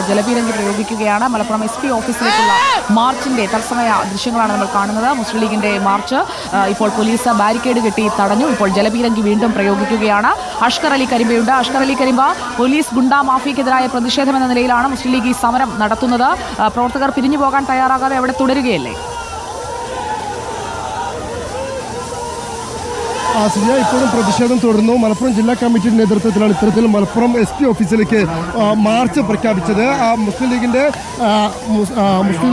ജലപീരങ്കി പ്രയോഗിക്കുകയാണ്. Malappuram SP ഓഫീസിലേക്കുള്ള മാർച്ചിന്റെ തത്സമയ ദൃശ്യങ്ങളാണ് നമ്മൾ കാണുന്നത്. മുസ്ലിം ലീഗിന്റെ മാർച്ച് ഇപ്പോൾ പോലീസ് ബാരിക്കേഡ് കെട്ടി തടഞ്ഞു. ഇപ്പോൾ ജലപീരങ്കി വീണ്ടും പ്രയോഗിക്കുകയാണ്. അഷ്കർ അലി കരിമ്പയുണ്ട്. അഷ്കർ അലി കരിമ്പ, പോലീസ് ഗുണ്ടാ മാഫിയക്കെതിരായ പ്രതിഷേധം എന്ന നിലയിലാണ് മുസ്ലിം ലീഗ് ഈ സമരം നടത്തുന്നത്. പ്രവർത്തകർ പിരിഞ്ഞു പോകാൻ തയ്യാറാകാതെ അവിടെ തുടരുകയല്ലേ? ഇപ്പോഴും പ്രതിഷേധം തുടർന്നു. മലപ്പുറം ജില്ലാ കമ്മിറ്റിയുടെ നേതൃത്വത്തിലാണ് ഇത്തരത്തിൽ മലപ്പുറം SP ഓഫീസിലേക്ക് മാർച്ച് പ്രഖ്യാപിച്ചത്. മുസ്ലിം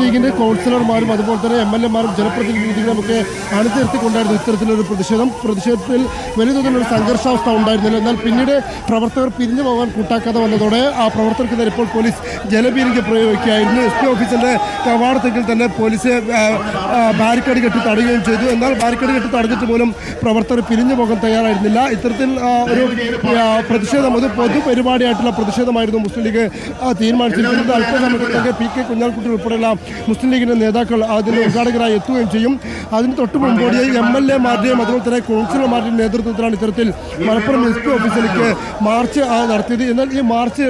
ലീഗിന്റെ കൗൺസിലർമാരും അതുപോലെ തന്നെ MLA-മാരും ജനപ്രതിനിധികളും ഒക്കെ അണിനിരത്തിക്കൊണ്ടായിരുന്നു ഇത്തരത്തിലൊരു പ്രതിഷേധത്തിൽ വലിയ തോതിലുള്ള സംഘർഷാവസ്ഥ ഉണ്ടായിരുന്നില്ല. എന്നാൽ പിന്നീട് പ്രവർത്തകർ പിരിഞ്ഞു പോകാൻ കൂട്ടാക്കാതെ വന്നതോടെ ആ പ്രവർത്തകർക്കെതിരെ ഇപ്പോൾ പോലീസ് ജലപീരങ്കി പ്രയോഗിക്കുകയായിരുന്നു. SP ഓഫീസിന്റെ കവാടത്തിൽ തന്നെ പോലീസ് ബാരിക്കേഡ് കെട്ടി തടയുകയും ചെയ്തു. എന്നാൽ ബാരിക്കേഡ് കെട്ടി തടഞ്ഞിട്ട് പോലും പ്രവർത്തകർ പിരിഞ്ഞു പോകാൻ തയ്യാറായിരുന്നില്ല. ഇത്തരത്തിൽ ഒരു പ്രതിഷേധം, അത് പൊതുപരിപാടിയായിട്ടുള്ള പ്രതിഷേധമായിരുന്നു മുസ്ലിം ലീഗ് തീരുമാനിച്ചിരിക്കുന്നത്. അല്പസമയത്തൊക്കെ PK കുഞ്ഞാലിക്കുട്ടി ഉൾപ്പെടെയുള്ള മുസ്ലിം ലീഗിന്റെ നേതാക്കൾ അതിന് ഉദ്ഘാടകരായി എത്തുകയും ചെയ്യും. അതിന് തൊട്ട് മുമ്പോടിയായി MLA-മാരുടെയും അതുപോലെ തന്നെ കൗൺസിലർമാരുടെയും നേതൃത്വത്തിലാണ് ഇത്തരത്തിൽ മലപ്പുറം SP ഓഫീസിലേക്ക് മാർച്ച് നടത്തിയത്. എന്നാൽ ഈ മാർച്ച്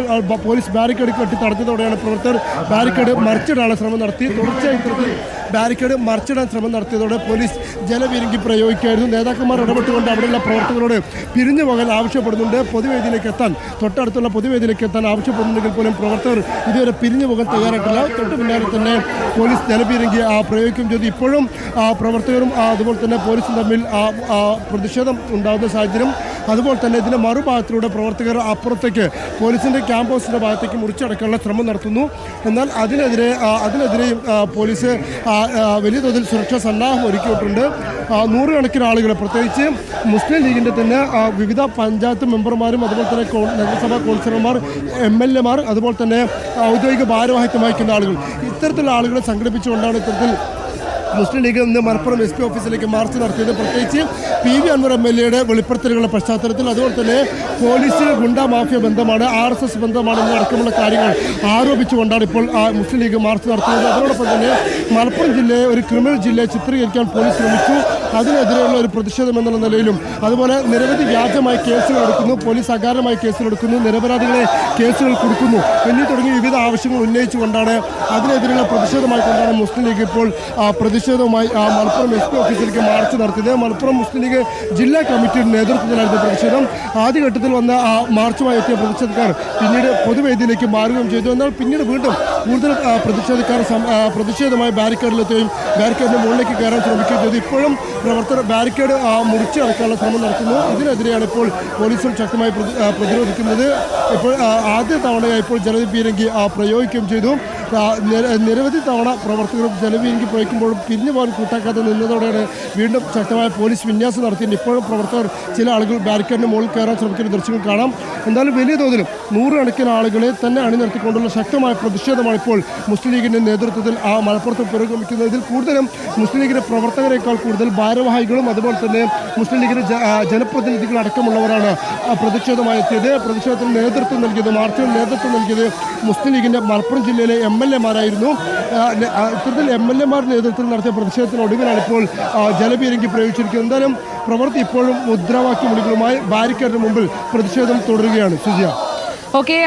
പോലീസ് ബാരിക്കേഡ് കെട്ടി തടഞ്ഞതോടെയാണ് പ്രവർത്തകർ ബാരിക്കേഡ് മറിച്ചിടാനുള്ള ശ്രമം നടത്തി. തുടർച്ചയായി ഇത്തരത്തിൽ ബാരിക്കേഡ് മറിച്ചിടാൻ ശ്രമം നടത്തിയതോടെ പോലീസ് ജലപീരങ്കി പ്രയോഗിക്കുകയായിരുന്നു. നേതാക്കന്മാർ ഇടപെട്ടുകൊണ്ട് അവിടെയുള്ള പ്രവർത്തകരോട് പിരിഞ്ഞു പോകാൻ ആവശ്യപ്പെടുന്നുണ്ട്. തൊട്ടടുത്തുള്ള പൊതുവേദിയിലേക്ക് എത്താൻ ആവശ്യപ്പെടുന്നുണ്ടെങ്കിൽ പോലും പ്രവർത്തകർ ഇതുവരെ പിരിഞ്ഞു പോകാൻ തയ്യാറായിട്ടില്ല. തൊട്ട് പിന്നാലെ തന്നെ പോലീസ് ജലപീരങ്കി പ്രയോഗിക്കുകയും ചെയ്തു. ഇപ്പോഴും പ്രവർത്തകരും അതുപോലെ തന്നെ പോലീസും തമ്മിൽ പ്രതിഷേധം ഉണ്ടാകുന്ന സാഹചര്യം. അതുപോലെ തന്നെ ഇതിൻ്റെ മറുഭാഗത്തിലൂടെ പ്രവർത്തകർ അപ്പുറത്തേക്ക് പോലീസിൻ്റെ ക്യാമ്പ് ഹൗസിൻ്റെ ഭാഗത്തേക്ക് മുറിച്ചടക്കാനുള്ള ശ്രമം നടത്തുന്നു. എന്നാൽ അതിനെതിരെയും പോലീസ് വലിയ തോതിൽ സുരക്ഷാ സന്നാഹം ഒരുക്കിയിട്ടുണ്ട്. നൂറുകണക്കിന് ആളുകൾ, പ്രത്യേകിച്ച് മുസ്ലിം ലീഗിൻ്റെ തന്നെ വിവിധ പഞ്ചായത്ത് മെമ്പർമാരും അതുപോലെ തന്നെ നഗരസഭാ കൗൺസിലർമാർ, MLA-മാർ, അതുപോലെ തന്നെ ഔദ്യോഗിക ഭാരവാഹിത്വം വഹിക്കുന്ന ആളുകൾ, ഇത്തരത്തിലുള്ള ആളുകളെ സംഘടിപ്പിച്ചുകൊണ്ടാണ് ഇത്തരത്തിൽ മുസ്ലിം ലീഗ് ഇന്ന് മലപ്പുറം SP ഓഫീസിലേക്ക് മാർച്ച് നടത്തിയത്. പ്രത്യേകിച്ച് PV അൻവർ MLA-യുടെ വെളിപ്പെടുത്തലുകളുടെ പശ്ചാത്തലത്തിൽ അതുപോലെ തന്നെ പോലീസ് ഗുണ്ടാ മാഫിയ ബന്ധമാണ്, RSS ബന്ധമാണ് എന്നടക്കമുള്ള കാര്യങ്ങൾ ആരോപിച്ചുകൊണ്ടാണ് ഇപ്പോൾ മുസ്ലിം ലീഗ് മാർച്ച് നടത്തുന്നത്. അതോടൊപ്പം തന്നെ മലപ്പുറം ജില്ലയെ ഒരു ക്രിമിനൽ ജില്ലയെ ചിത്രീകരിക്കാൻ പോലീസ് ശ്രമിച്ചു. അതിനെതിരെയുള്ള ഒരു പ്രതിഷേധം എന്നുള്ള നിലയിലും അതുപോലെ നിരവധി വ്യാജമായ കേസുകൾ എടുക്കുന്നു, പോലീസ് അകാരണമായ കേസുകൾ എടുക്കുന്നു, നിരപരാധികളെ കേസുകൾ കൊടുക്കുന്നു എന്നീ തുടങ്ങിയ വിവിധ ആവശ്യങ്ങൾ ഉന്നയിച്ചുകൊണ്ടാണ്, അതിനെതിരെയുള്ള പ്രതിഷേധമായിക്കൊണ്ടാണ് മുസ്ലിം ലീഗ് ഇപ്പോൾ പ്രതിഷേധവുമായി മലപ്പുറം SP ഓഫീസിലേക്ക് മാർച്ച് നടത്തിയത്. മലപ്പുറം മുസ്ലിം ലീഗ് ജില്ലാ കമ്മിറ്റിയുടെ നേതൃത്വത്തിലായിരുന്നു പ്രതിഷേധം. ആദ്യഘട്ടത്തിൽ വന്ന മാർച്ചുമായി എത്തിയ പ്രതിഷേധക്കാർ പിന്നീട് പൊതുവേദിയിലേക്ക് മാറുകയും ചെയ്തു. എന്നാൽ പിന്നീട് വീണ്ടും കൂടുതൽ പ്രതിഷേധക്കാർ പ്രതിഷേധമായി ബാരിക്കേഡിലെത്തുകയും ബാരിക്കേഡിന് മുകളിലേക്ക് കയറാൻ ശ്രമിക്കുകയും ചെയ്തു. ഇപ്പോഴും പ്രവർത്തകർ ബാരിക്കേഡ് മുറിച്ചടക്കാനുള്ള ശ്രമം നടത്തുന്നു. ഇതിനെതിരെയാണ് ഇപ്പോൾ പോലീസും ശക്തമായി പ്രതിരോധിക്കുന്നത്. ഇപ്പോൾ ആദ്യ തവണയായി ഇപ്പോൾ ജലപീരങ്കി പ്രയോഗിക്കുകയും ചെയ്തു. നിരവധി തവണ പ്രവർത്തകരും ജലപീരങ്കി പ്രയോഗിക്കുമ്പോഴും പിരിഞ്ഞു പോകാൻ കൂട്ടാക്കാതെ നിന്നതോടെയാണ് വീണ്ടും ശക്തമായ പോലീസ് വിന്യാസം നടത്തിയിട്ട് ഇപ്പോഴും പ്രവർത്തകർ ചില ആളുകൾ ബാരിക്കേഡിന് മുകളിൽ കയറാൻ ശ്രമിക്കുന്ന ദൃശ്യങ്ങൾ കാണാം. എന്തായാലും വലിയ തോതിലും നൂറുകണക്കിന് ആളുകളെ തന്നെ അണിനിർത്തിക്കൊണ്ടുള്ള ശക്തമായ പ്രതിഷേധമാണ് ഇപ്പോൾ മുസ്ലിം ലീഗിൻ്റെ നേതൃത്വത്തിൽ മലപ്പുറത്ത് പുരോഗമിക്കുന്നത്. ഇതിൽ കൂടുതലും മുസ്ലിം ലീഗിൻ്റെ പ്രവർത്തകരെക്കാൾ കൂടുതൽ ഭാരവാഹികളും അതുപോലെ തന്നെ മുസ്ലിം ലീഗിൻ്റെ ജനപ്രതിനിധികൾ അടക്കമുള്ളവരാണ് പ്രതിഷേധമായി എത്തിയത്. പ്രതിഷേധത്തിന് നേതൃത്വം നൽകിയത്, മാർച്ചിന് നേതൃത്വം നൽകിയത് മുസ്ലിം ലീഗിൻ്റെ മലപ്പുറം ജില്ലയിലെ MLA-മാരായിരുന്നു. ഇത്തരത്തിൽ MLA-മാരുടെ നേതൃത്വത്തിൽ നടത്തിയ പ്രതിഷേധത്തിനൊടുവിലാണ് ഇപ്പോൾ ജലപീരങ്കി പ്രയോഗിച്ചിരിക്കുന്നത്. എന്തായാലും പ്രവൃത്തി ഇപ്പോഴും മുദ്രാവാക്യ വിളികളുമായി ബാരിക്കേഡിന് മുമ്പിൽ പ്രതിഷേധം തുടരുകയാണ്. സുജിയ. ഓക്കെ.